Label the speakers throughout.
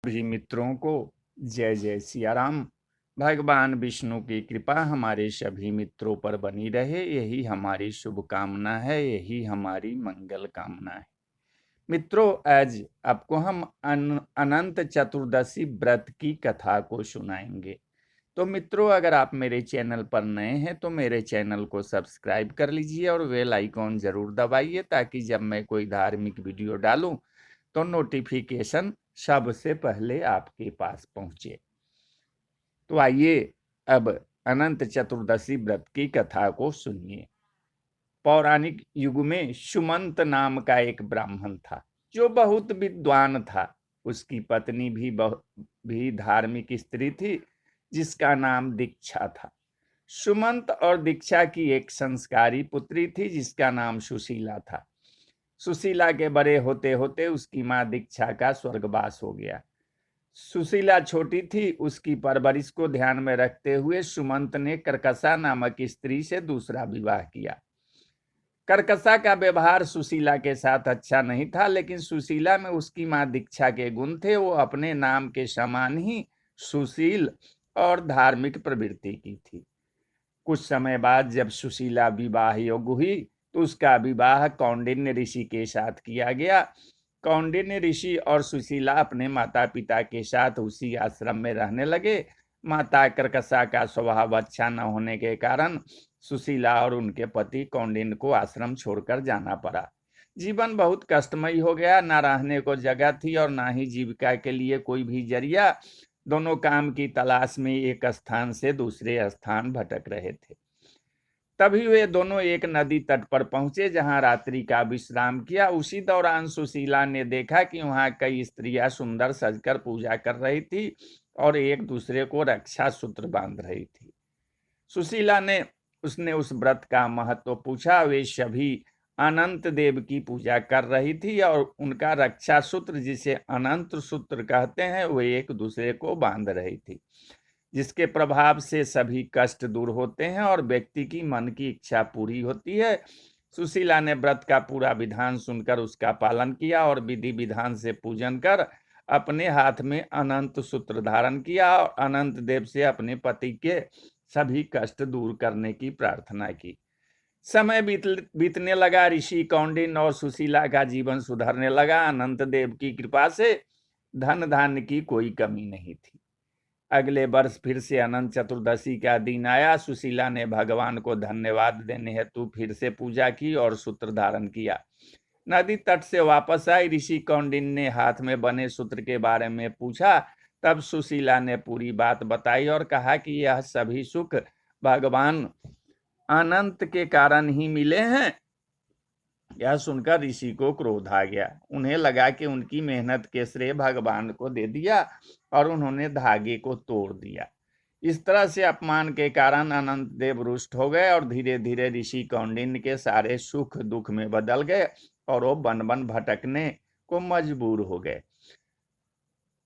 Speaker 1: सभी मित्रों को जय जय सिया राम। भगवान विष्णु की कृपा हमारे सभी मित्रों पर बनी रहे, यही हमारी शुभकामना है, यही हमारी मंगल कामना है। मित्रों, आज आपको हम अनंत चतुर्दशी व्रत की कथा को सुनाएंगे। तो मित्रों, अगर आप मेरे चैनल पर नए हैं तो मेरे चैनल को सब्सक्राइब कर लीजिए और बेल आइकॉन जरूर दबाइए, ताकि जब मैं कोई धार्मिक वीडियो डालूं तो नोटिफिकेशन सबसे पहले आपके पास पहुंचे। तो आइए अब अनंत चतुर्दशी व्रत की कथा को सुनिए। पौराणिक युग में सुमंत नाम का एक ब्राह्मण था, जो बहुत विद्वान था। उसकी पत्नी भी धार्मिक स्त्री थी, जिसका नाम दीक्षा था। सुमंत और दीक्षा की एक संस्कारी पुत्री थी, जिसका नाम सुशीला था। सुशीला के बड़े होते होते उसकी मां दीक्षा का स्वर्गवास हो गया। सुशीला छोटी थी, उसकी परवरिश को ध्यान में रखते हुए सुमंत ने कर्कशा नामक स्त्री से दूसरा विवाह किया। कर्कशा का व्यवहार सुशीला के साथ अच्छा नहीं था, लेकिन सुशीला में उसकी मां दीक्षा के गुण थे। वो अपने नाम के समान ही सुशील और धार्मिक प्रवृत्ति की थी। कुछ समय बाद जब सुशीला विवाह योग्य हुई तो उसका विवाह कौंडिन्य ऋषि के साथ किया गया। कौंडिन्य ऋषि और सुशीला अपने माता पिता के साथ उसी आश्रम में रहने लगे। माता कर्कशा का स्वभाव अच्छा न होने के कारण सुशीला और उनके पति कौंडिन्य को आश्रम छोड़कर जाना पड़ा। जीवन बहुत कष्टमयी हो गया। ना रहने को जगह थी और ना ही जीविका के लिए कोई भी जरिया। दोनों काम की तलाश में एक स्थान से दूसरे स्थान भटक रहे थे। तभी वे दोनों एक नदी तट पर पहुंचे, जहां रात्रि का विश्राम किया। उसी दौरान सुशीला ने देखा कि वहां कई स्त्रियां सुंदर सजकर पूजा कर रही थी और एक दूसरे को रक्षा सूत्र बांध रही थी। सुशीला ने उसने उस व्रत का महत्व पूछा। वे सभी अनंत देव की पूजा कर रही थी और उनका रक्षा सूत्र, जिसे अनंत सूत्र कहते हैं, वे एक दूसरे को बांध रही थी, जिसके प्रभाव से सभी कष्ट दूर होते हैं और व्यक्ति की मन की इच्छा पूरी होती है। सुशीला ने व्रत का पूरा विधान सुनकर उसका पालन किया और विधि विधान से पूजन कर अपने हाथ में अनंत सूत्र धारण किया और अनंत देव से अपने पति के सभी कष्ट दूर करने की प्रार्थना की। समय बीतने लगा। ऋषि कौंडिन्य और सुशीला का जीवन सुधरने लगा। अनंत देव की कृपा से धन धान्य की कोई कमी नहीं थी। अगले वर्ष फिर से अनंत चतुर्दशी का दिन आया। सुशीला ने भगवान को धन्यवाद देने हेतु फिर से पूजा की और सूत्र धारण किया। नदी तट से वापस आई। ऋषि कौंडिन्य ने हाथ में बने सूत्र के बारे में पूछा। तब सुशीला ने पूरी बात बताई और कहा कि यह सभी सुख भगवान अनंत के कारण ही मिले हैं। यह सुनकर ऋषि को क्रोध आ गया। उन्हें लगा कि उनकी मेहनत के श्रेय भगवान को दे दिया और उन्होंने धागे को तोड़ दिया। इस तरह से अपमान के कारण अनंत देव रुष्ट हो गए और धीरे धीरे ऋषि कौंडिन्य के सारे सुख दुख में बदल गए और वो वन वन भटकने को मजबूर हो गए।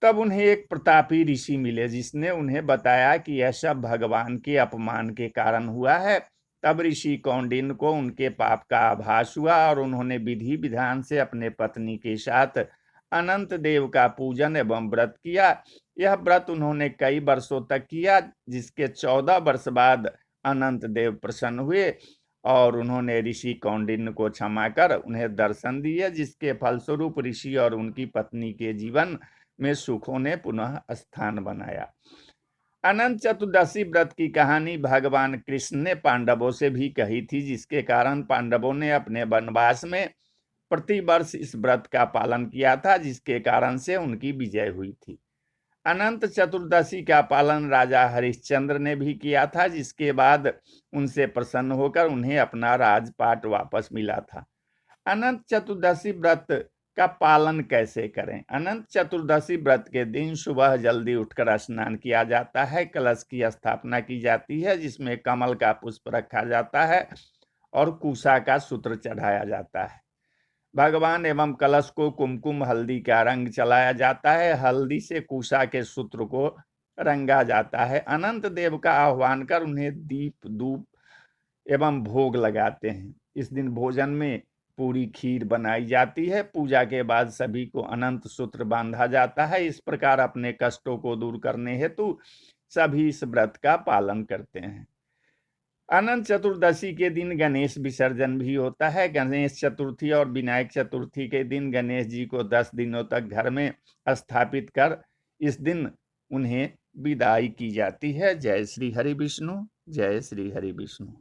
Speaker 1: तब उन्हें एक प्रतापी ऋषि मिले, जिसने उन्हें बताया कि यह सब भगवान के अपमान के कारण हुआ है। तब ऋषि कौंडिन्य को उनके पाप का आभास हुआ और उन्होंने विधि विधान से अपने पत्नी के साथ अनंत देव का पूजन एवं व्रत किया। यह व्रत उन्होंने कई वर्षों तक किया, जिसके 14 वर्ष बाद अनंत देव प्रसन्न हुए और उन्होंने ऋषि कौंडिन्य को क्षमा कर उन्हें दर्शन दिए, जिसके फलस्वरूप ऋषि और उनकी पत्नी के जीवन में सुखों ने पुनः स्थान बनाया। अनंत चतुर्दशी व्रत की कहानी भगवान कृष्ण ने पांडवों से भी कही थी, जिसके कारण पांडवों ने अपने वनवास में प्रतिवर्ष इस व्रत का पालन किया था, जिसके कारण से उनकी विजय हुई थी। अनंत चतुर्दशी का पालन राजा हरिश्चंद्र ने भी किया था, जिसके बाद उनसे प्रसन्न होकर उन्हें अपना राजपाट वापस मिला था। अनंत चतुर्दशी व्रत का पालन कैसे करें? अनंत चतुर्दशी व्रत के दिन सुबह जल्दी उठकर स्नान किया जाता है। कलश की स्थापना की जाती है, जिसमें कमल का पुष्प रखा जाता है और कुशा का सूत्र चढ़ाया जाता है। भगवान एवं कलश को कुमकुम हल्दी का रंग चलाया जाता है। हल्दी से कुशा के सूत्र को रंगा जाता है। अनंत देव का आह्वान कर उन्हें दीप धूप एवं भोग लगाते हैं। इस दिन भोजन में पूरी खीर बनाई जाती है। पूजा के बाद सभी को अनंत सूत्र बांधा जाता है। इस प्रकार अपने कष्टों को दूर करने हेतु सभी इस व्रत का पालन करते हैं। अनंत चतुर्दशी के दिन गणेश विसर्जन भी होता है। गणेश चतुर्थी और विनायक चतुर्थी के दिन गणेश जी को 10 दिनों तक घर में स्थापित कर इस दिन उन्हें विदाई की जाती है। जय श्री हरि विष्णु, जय श्री हरि विष्णु।